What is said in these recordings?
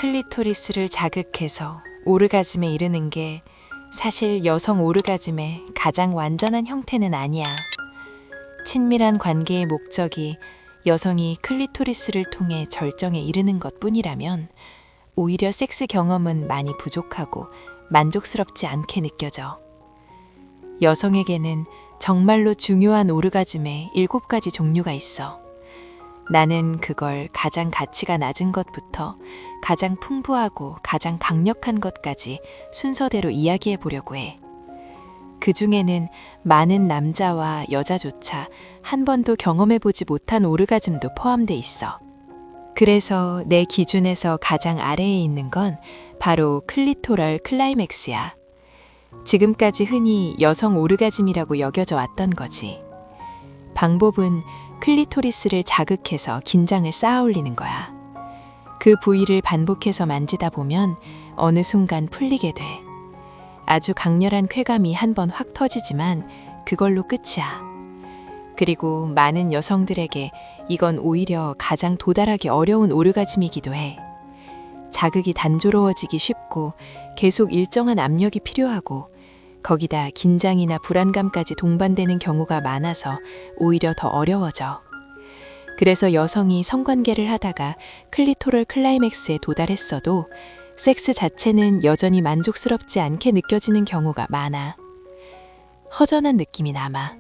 클리토리스를 자극해서 오르가즘에 이르는 게 사실 여성 오르가즘의 가장 완전한 형태는 아니야. 친밀한 관계의 목적이 여성이 클리토리스를 통해 절정에 이르는 것뿐이라면 오히려 섹스 경험은 많이 부족하고 만족스럽지 않게 느껴져. 여성에게는 정말로 중요한 오르가즘의 7가지 종류가 있어. 나는 그걸 가장 가치가 낮은 것부터 가장 풍부하고 가장 강력한 것까지 순서대로 이야기해 보려고 해. 그 중에는 많은 남자와 여자조차 한 번도 경험해 보지 못한 오르가즘도 포함돼 있어. 그래서 내 기준에서 가장 아래에 있는 건 바로 클리토럴 클라이맥스야. 지금까지 흔히 여성 오르가즘이라고 여겨져 왔던 거지. 방법은 클리토리스를 자극해서 긴장을 쌓아 올리는 거야. 그 부위를 반복해서 만지다 보면 어느 순간 풀리게 돼. 아주 강렬한 쾌감이 한 번 확 터지지만 그걸로 끝이야. 그리고 많은 여성들에게 이건 오히려 가장 도달하기 어려운 오르가즘이기도 해. 자극이 단조로워지기 쉽고 계속 일정한 압력이 필요하고 거기다 긴장이나 불안감까지 동반되는 경우가 많아서 오히려 더 어려워져. 그래서 여성이 성관계를 하다가 클리토럴 클라이맥스에 도달했어도 섹스 자체는 여전히 만족스럽지 않게 느껴지는 경우가 많아. 허전한 느낌이 남아.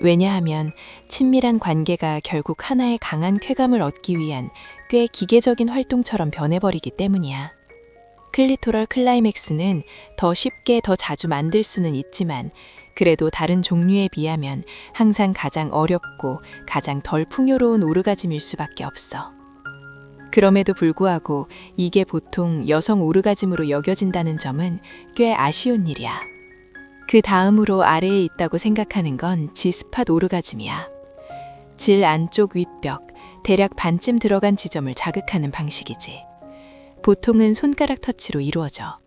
왜냐하면 친밀한 관계가 결국 하나의 강한 쾌감을 얻기 위한 꽤 기계적인 활동처럼 변해버리기 때문이야. 클리토럴 클라이맥스는 더 쉽게 더 자주 만들 수는 있지만 그래도 다른 종류에 비하면 항상 가장 어렵고 가장 덜 풍요로운 오르가즘일 수밖에 없어. 그럼에도 불구하고 이게 보통 여성 오르가즘으로 여겨진다는 점은 꽤 아쉬운 일이야. 그 다음으로 아래에 있다고 생각하는 건 G스팟 오르가즘이야. 질 안쪽 윗벽, 대략 반쯤 들어간 지점을 자극하는 방식이지. 보통은 손가락 터치로 이루어져.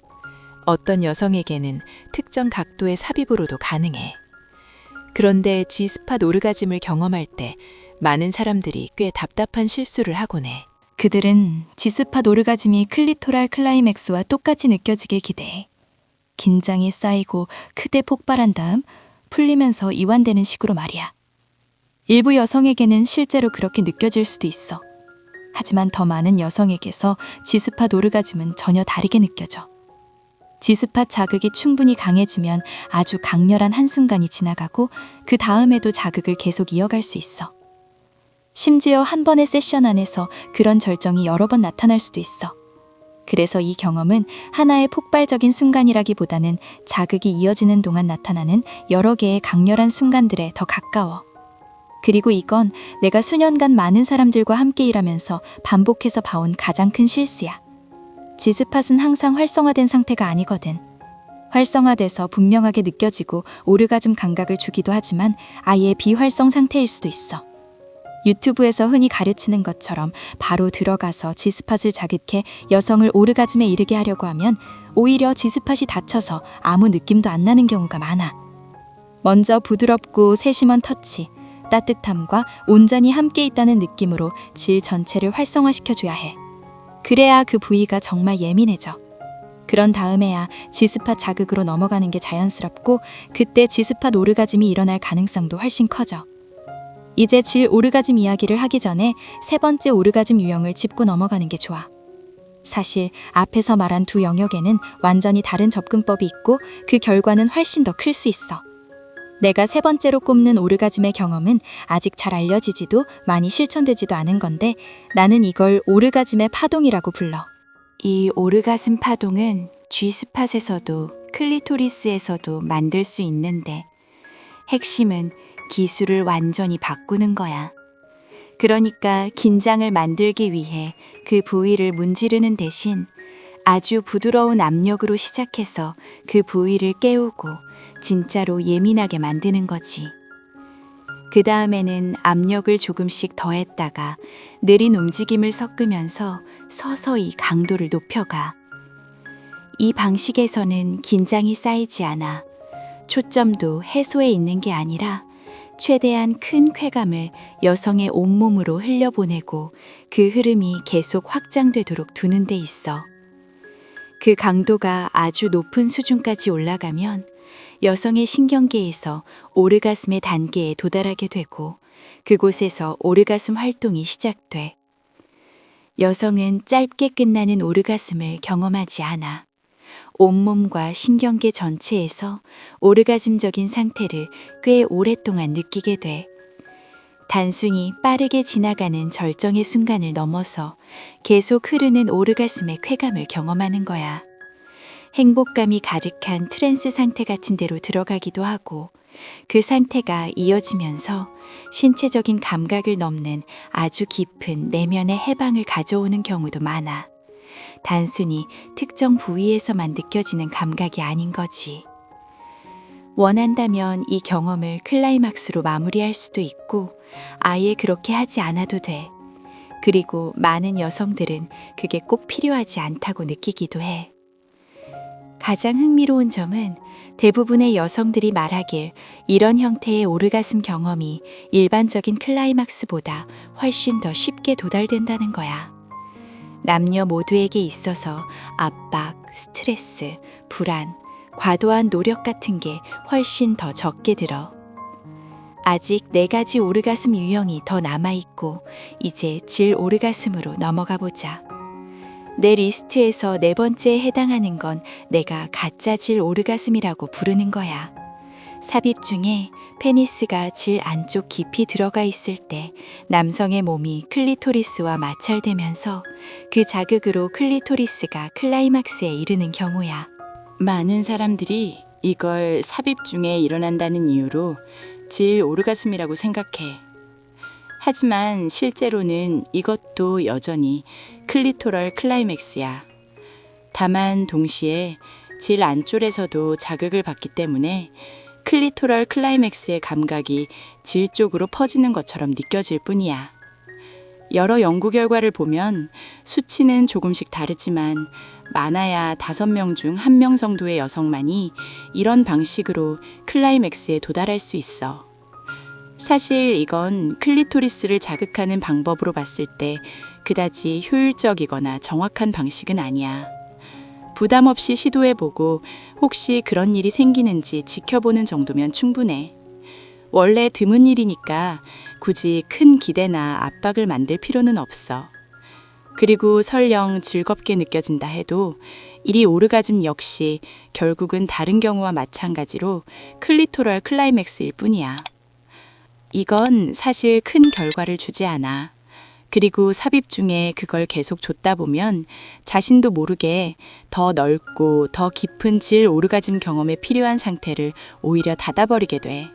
어떤 여성에게는 특정 각도의 삽입으로도 가능해. 그런데 G스팟 오르가즘을 경험할 때 많은 사람들이 꽤 답답한 실수를 하곤 해. 그들은 G스팟 오르가즘이 클리토랄 클라이맥스와 똑같이 느껴지길 기대해. 긴장이 쌓이고 크게 폭발한 다음 풀리면서 이완되는 식으로 말이야. 일부 여성에게는 실제로 그렇게 느껴질 수도 있어. 하지만 더 많은 여성에게서 G스팟 오르가즘은 전혀 다르게 느껴져. G스팟 자극이 충분히 강해지면 아주 강렬한 한순간이 지나가고 그 다음에도 자극을 계속 이어갈 수 있어. 심지어 한 번의 세션 안에서 그런 절정이 여러 번 나타날 수도 있어. 그래서 이 경험은 하나의 폭발적인 순간이라기보다는 자극이 이어지는 동안 나타나는 여러 개의 강렬한 순간들에 더 가까워. 그리고 이건 내가 수년간 많은 사람들과 함께 일하면서 반복해서 봐온 가장 큰 실수야. G스팟은 항상 활성화된 상태가 아니거든. 활성화돼서 분명하게 느껴지고 오르가즘 감각을 주기도 하지만 아예 비활성 상태일 수도 있어. 유튜브에서 흔히 가르치는 것처럼 바로 들어가서 G스팟을 자극해 여성을 오르가즘에 이르게 하려고 하면 오히려 G스팟이 닫혀서 아무 느낌도 안 나는 경우가 많아. 먼저 부드럽고 세심한 터치, 따뜻함과 온전히 함께 있다는 느낌으로 질 전체를 활성화시켜줘야 해. 그래야 그 부위가 정말 예민해져. 그런 다음에야 G스팟 자극으로 넘어가는 게 자연스럽고 그때 G스팟 오르가즘이 일어날 가능성도 훨씬 커져. 이제 질 오르가즘 이야기를 하기 전에 세 번째 오르가즘 유형을 짚고 넘어가는 게 좋아. 사실 앞에서 말한 두 영역에는 완전히 다른 접근법이 있고 그 결과는 훨씬 더 클 수 있어. 내가 세 번째로 꼽는 오르가즘의 경험은 아직 잘 알려지지도 많이 실천되지도 않은 건데 나는 이걸 오르가즘의 파동이라고 불러. 이 오르가즘 파동은 G스팟에서도 클리토리스에서도 만들 수 있는데 핵심은 기술을 완전히 바꾸는 거야. 그러니까 긴장을 만들기 위해 그 부위를 문지르는 대신 아주 부드러운 압력으로 시작해서 그 부위를 깨우고 진짜로 예민하게 만드는 거지. 그 다음에는 압력을 조금씩 더했다가 느린 움직임을 섞으면서 서서히 강도를 높여가. 이 방식에서는 긴장이 쌓이지 않아. 초점도 해소에 있는 게 아니라 최대한 큰 쾌감을 여성의 온몸으로 흘려보내고 그 흐름이 계속 확장되도록 두는 데 있어. 그 강도가 아주 높은 수준까지 올라가면 여성의 신경계에서 오르가슴의 단계에 도달하게 되고 그곳에서 오르가슴 활동이 시작돼. 여성은 짧게 끝나는 오르가슴을 경험하지 않아. 온몸과 신경계 전체에서 오르가즘적인 상태를 꽤 오랫동안 느끼게 돼. 단순히 빠르게 지나가는 절정의 순간을 넘어서 계속 흐르는 오르가슴의 쾌감을 경험하는 거야. 행복감이 가득한 트랜스 상태 같은 데로 들어가기도 하고 그 상태가 이어지면서 신체적인 감각을 넘는 아주 깊은 내면의 해방을 가져오는 경우도 많아. 단순히 특정 부위에서만 느껴지는 감각이 아닌 거지. 원한다면 이 경험을 클라이막스로 마무리할 수도 있고 아예 그렇게 하지 않아도 돼. 그리고 많은 여성들은 그게 꼭 필요하지 않다고 느끼기도 해. 가장 흥미로운 점은 대부분의 여성들이 말하길 이런 형태의 오르가슴 경험이 일반적인 클라이막스보다 훨씬 더 쉽게 도달된다는 거야. 남녀 모두에게 있어서 압박, 스트레스, 불안, 과도한 노력 같은 게 훨씬 더 적게 들어. 아직 4가지 오르가슴 유형이 더 남아있고 이제 질 오르가슴으로 넘어가 보자. 내 리스트에서 4번째에 해당하는 건 내가 가짜 질 오르가슴이라고 부르는 거야. 삽입 중에 페니스가 질 안쪽 깊이 들어가 있을 때 남성의 몸이 클리토리스와 마찰되면서 그 자극으로 클리토리스가 클라이막스에 이르는 경우야. 많은 사람들이 이걸 삽입 중에 일어난다는 이유로 질 오르가슴이라고 생각해. 하지만 실제로는 이것도 여전히 클리토럴 클라이맥스야. 다만 동시에 질 안쪽에서도 자극을 받기 때문에 클리토럴 클라이맥스의 감각이 질 쪽으로 퍼지는 것처럼 느껴질 뿐이야. 여러 연구 결과를 보면 수치는 조금씩 다르지만 많아야 5명 중 1명 정도의 여성만이 이런 방식으로 클라이맥스에 도달할 수 있어. 사실 이건 클리토리스를 자극하는 방법으로 봤을 때 그다지 효율적이거나 정확한 방식은 아니야. 부담 없이 시도해보고 혹시 그런 일이 생기는지 지켜보는 정도면 충분해. 원래 드문 일이니까 굳이 큰 기대나 압박을 만들 필요는 없어. 그리고 설령 즐겁게 느껴진다 해도 이 오르가즘 역시 결국은 다른 경우와 마찬가지로 클리토럴 클라이맥스일 뿐이야. 이건 사실 큰 결과를 주지 않아. 그리고 삽입 중에 그걸 계속 줬다 보면 자신도 모르게 더 넓고 더 깊은 질 오르가즘 경험에 필요한 상태를 오히려 닫아버리게 돼.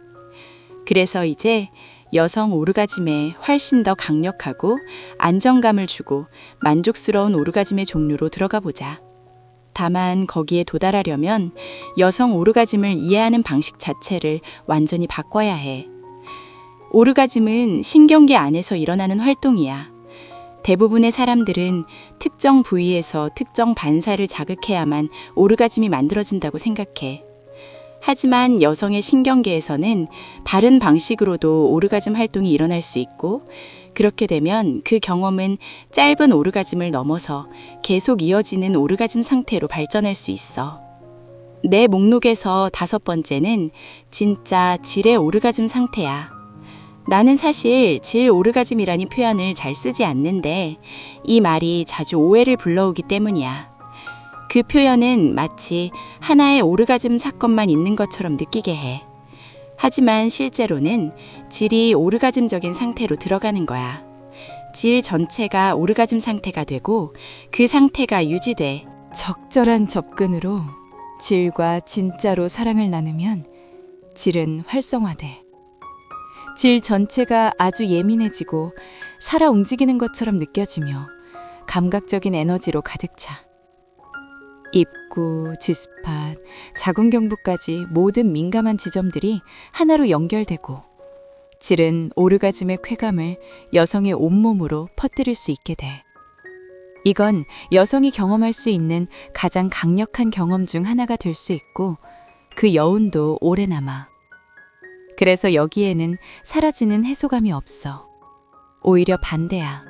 그래서 이제 여성 오르가즘에 훨씬 더 강력하고 안정감을 주고 만족스러운 오르가즘의 종류로 들어가 보자. 다만 거기에 도달하려면 여성 오르가즘을 이해하는 방식 자체를 완전히 바꿔야 해. 오르가즘은 신경계 안에서 일어나는 활동이야. 대부분의 사람들은 특정 부위에서 특정 반사를 자극해야만 오르가즘이 만들어진다고 생각해. 하지만 여성의 신경계에서는 다른 방식으로도 오르가즘 활동이 일어날 수 있고, 그렇게 되면 그 경험은 짧은 오르가즘을 넘어서 계속 이어지는 오르가즘 상태로 발전할 수 있어. 내 목록에서 5번째는 진짜 질의 오르가즘 상태야. 나는 사실 질 오르가즘이라는 표현을 잘 쓰지 않는데 이 말이 자주 오해를 불러오기 때문이야. 그 표현은 마치 하나의 오르가즘 사건만 있는 것처럼 느끼게 해. 하지만 실제로는 질이 오르가즘적인 상태로 들어가는 거야. 질 전체가 오르가즘 상태가 되고 그 상태가 유지돼. 적절한 접근으로 질과 진짜로 사랑을 나누면 질은 활성화돼. 질 전체가 아주 예민해지고 살아 움직이는 것처럼 느껴지며 감각적인 에너지로 가득 차. 입구, G스팟, 자궁경부까지 모든 민감한 지점들이 하나로 연결되고 질은 오르가즘의 쾌감을 여성의 온몸으로 퍼뜨릴 수 있게 돼. 이건 여성이 경험할 수 있는 가장 강력한 경험 중 하나가 될 수 있고 그 여운도 오래 남아. 그래서 여기에는 사라지는 해소감이 없어. 오히려 반대야.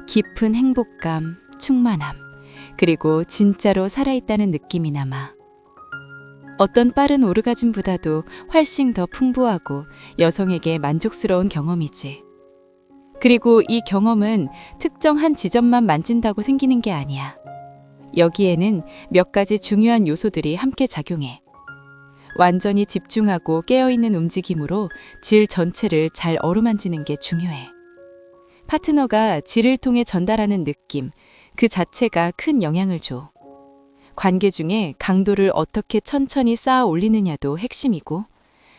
깊은 행복감, 충만함, 그리고 진짜로 살아있다는 느낌이 남아. 어떤 빠른 오르가즘보다도 훨씬 더 풍부하고 여성에게 만족스러운 경험이지. 그리고 이 경험은 특정한 지점만 만진다고 생기는 게 아니야. 여기에는 몇 가지 중요한 요소들이 함께 작용해. 완전히 집중하고 깨어있는 움직임으로 질 전체를 잘 어루만지는 게 중요해. 파트너가 질을 통해 전달하는 느낌, 그 자체가 큰 영향을 줘. 관계 중에 강도를 어떻게 천천히 쌓아 올리느냐도 핵심이고,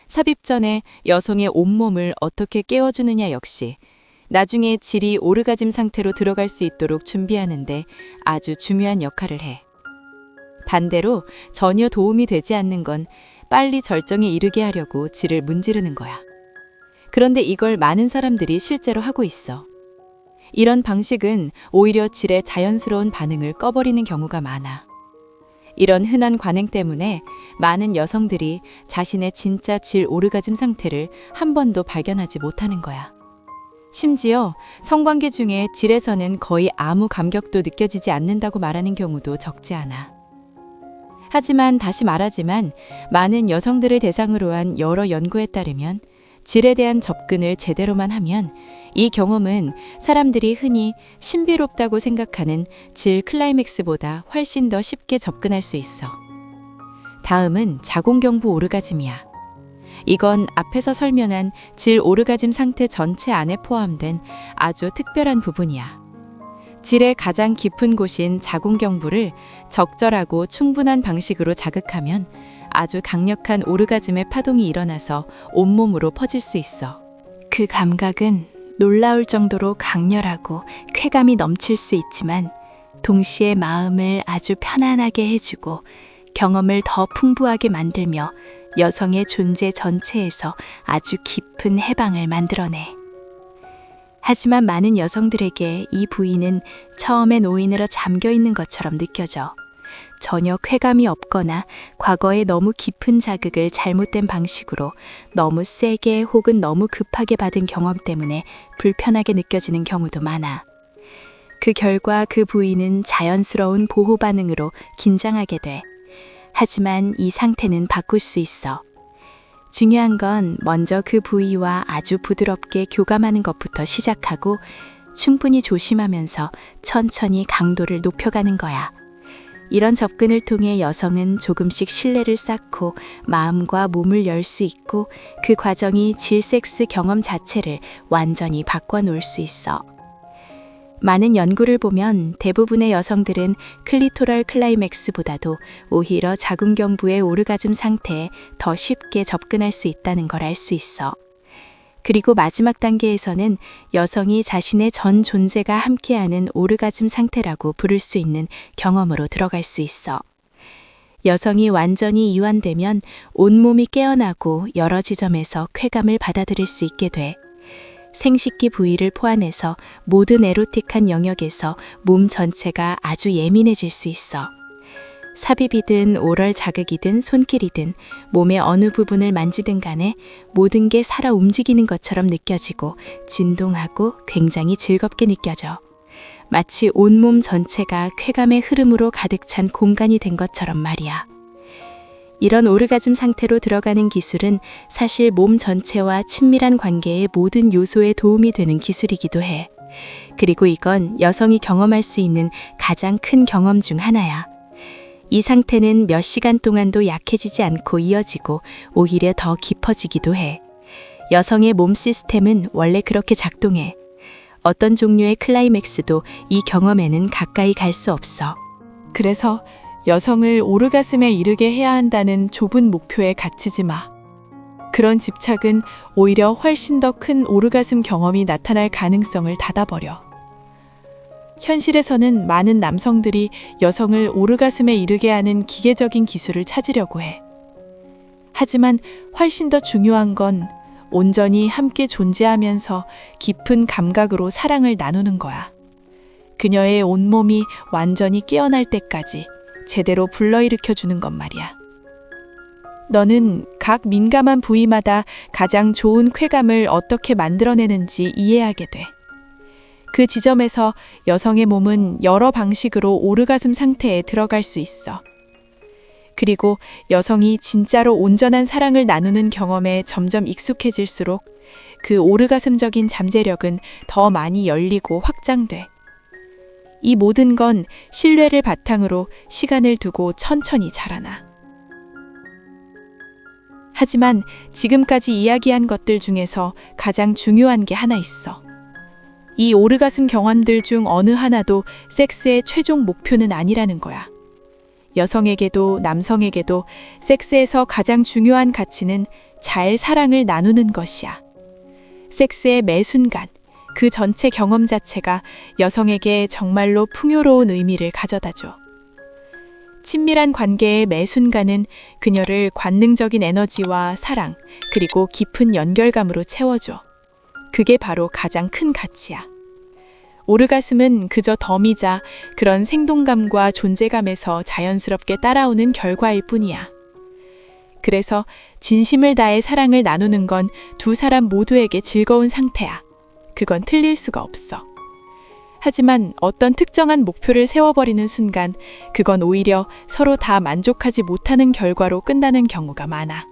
삽입 전에 여성의 온몸을 어떻게 깨워주느냐 역시 나중에 질이 오르가즘 상태로 들어갈 수 있도록 준비하는데 아주 중요한 역할을 해. 반대로 전혀 도움이 되지 않는 건 빨리 절정에 이르게 하려고 질을 문지르는 거야. 그런데 이걸 많은 사람들이 실제로 하고 있어. 이런 방식은 오히려 질의 자연스러운 반응을 꺼버리는 경우가 많아. 이런 흔한 관행 때문에 많은 여성들이 자신의 진짜 질 오르가즘 상태를 한 번도 발견하지 못하는 거야. 심지어 성관계 중에 질에서는 거의 아무 감격도 느껴지지 않는다고 말하는 경우도 적지 않아. 하지만 다시 말하지만 많은 여성들을 대상으로 한 여러 연구에 따르면 질에 대한 접근을 제대로만 하면 이 경험은 사람들이 흔히 신비롭다고 생각하는 질 클라이맥스보다 훨씬 더 쉽게 접근할 수 있어. 다음은 자궁경부 오르가즘이야. 이건 앞에서 설명한 질 오르가즘 상태 전체 안에 포함된 아주 특별한 부분이야. 질의 가장 깊은 곳인 자궁경부를 적절하고 충분한 방식으로 자극하면 아주 강력한 오르가즘의 파동이 일어나서 온몸으로 퍼질 수 있어. 그 감각은 놀라울 정도로 강렬하고 쾌감이 넘칠 수 있지만 동시에 마음을 아주 편안하게 해주고 경험을 더 풍부하게 만들며 여성의 존재 전체에서 아주 깊은 해방을 만들어내. 하지만 많은 여성들에게 이 부위는 처음엔 오인으로 잠겨 있는 것처럼 느껴져. 전혀 쾌감이 없거나 과거에 너무 깊은 자극을 잘못된 방식으로 너무 세게 혹은 너무 급하게 받은 경험 때문에 불편하게 느껴지는 경우도 많아. 그 결과 그 부위는 자연스러운 보호 반응으로 긴장하게 돼. 하지만 이 상태는 바꿀 수 있어. 중요한 건 먼저 그 부위와 아주 부드럽게 교감하는 것부터 시작하고 충분히 조심하면서 천천히 강도를 높여가는 거야. 이런 접근을 통해 여성은 조금씩 신뢰를 쌓고 마음과 몸을 열 수 있고 그 과정이 질섹스 경험 자체를 완전히 바꿔놓을 수 있어. 많은 연구를 보면 대부분의 여성들은 클리토럴 클라이맥스보다도 오히려 자궁경부의 오르가즘 상태에 더 쉽게 접근할 수 있다는 걸 알 수 있어. 그리고 마지막 단계에서는 여성이 자신의 전 존재가 함께하는 오르가즘 상태라고 부를 수 있는 경험으로 들어갈 수 있어. 여성이 완전히 이완되면 온몸이 깨어나고 여러 지점에서 쾌감을 받아들일 수 있게 돼. 생식기 부위를 포함해서 모든 에로틱한 영역에서 몸 전체가 아주 예민해질 수 있어. 삽입이든 오럴 자극이든 손길이든 몸의 어느 부분을 만지든 간에 모든 게 살아 움직이는 것처럼 느껴지고 진동하고 굉장히 즐겁게 느껴져. 마치 온몸 전체가 쾌감의 흐름으로 가득 찬 공간이 된 것처럼 말이야. 이런 오르가즘 상태로 들어가는 기술은 사실 몸 전체와 친밀한 관계의 모든 요소에 도움이 되는 기술이기도 해. 그리고 이건 여성이 경험할 수 있는 가장 큰 경험 중 하나야. 이 상태는 몇 시간 동안도 약해지지 않고 이어지고 오히려 더 깊어지기도 해. 여성의 몸 시스템은 원래 그렇게 작동해. 어떤 종류의 클라이맥스도 이 경험에는 가까이 갈 수 없어. 그래서 여성을 오르가즘에 이르게 해야 한다는 좁은 목표에 갇히지 마. 그런 집착은 오히려 훨씬 더 큰 오르가즘 경험이 나타날 가능성을 닫아버려. 현실에서는 많은 남성들이 여성을 오르가즘에 이르게 하는 기계적인 기술을 찾으려고 해. 하지만 훨씬 더 중요한 건 온전히 함께 존재하면서 깊은 감각으로 사랑을 나누는 거야. 그녀의 온몸이 완전히 깨어날 때까지 제대로 불러일으켜 주는 것 말이야. 너는 각 민감한 부위마다 가장 좋은 쾌감을 어떻게 만들어내는지 이해하게 돼. 그 지점에서 여성의 몸은 여러 방식으로 오르가즘 상태에 들어갈 수 있어. 그리고 여성이 진짜로 온전한 사랑을 나누는 경험에 점점 익숙해질수록 그 오르가즘적인 잠재력은 더 많이 열리고 확장돼. 이 모든 건 신뢰를 바탕으로 시간을 두고 천천히 자라나. 하지만 지금까지 이야기한 것들 중에서 가장 중요한 게 하나 있어. 이 오르가즘 경험들 중 어느 하나도 섹스의 최종 목표는 아니라는 거야. 여성에게도 남성에게도 섹스에서 가장 중요한 가치는 잘 사랑을 나누는 것이야. 섹스의 매 순간, 그 전체 경험 자체가 여성에게 정말로 풍요로운 의미를 가져다줘. 친밀한 관계의 매 순간은 그녀를 관능적인 에너지와 사랑, 그리고 깊은 연결감으로 채워줘. 그게 바로 가장 큰 가치야. 오르가즘은 그저 덤이자 그런 생동감과 존재감에서 자연스럽게 따라오는 결과일 뿐이야. 그래서 진심을 다해 사랑을 나누는 건 두 사람 모두에게 즐거운 상태야. 그건 틀릴 수가 없어. 하지만 어떤 특정한 목표를 세워버리는 순간 그건 오히려 서로 다 만족하지 못하는 결과로 끝나는 경우가 많아.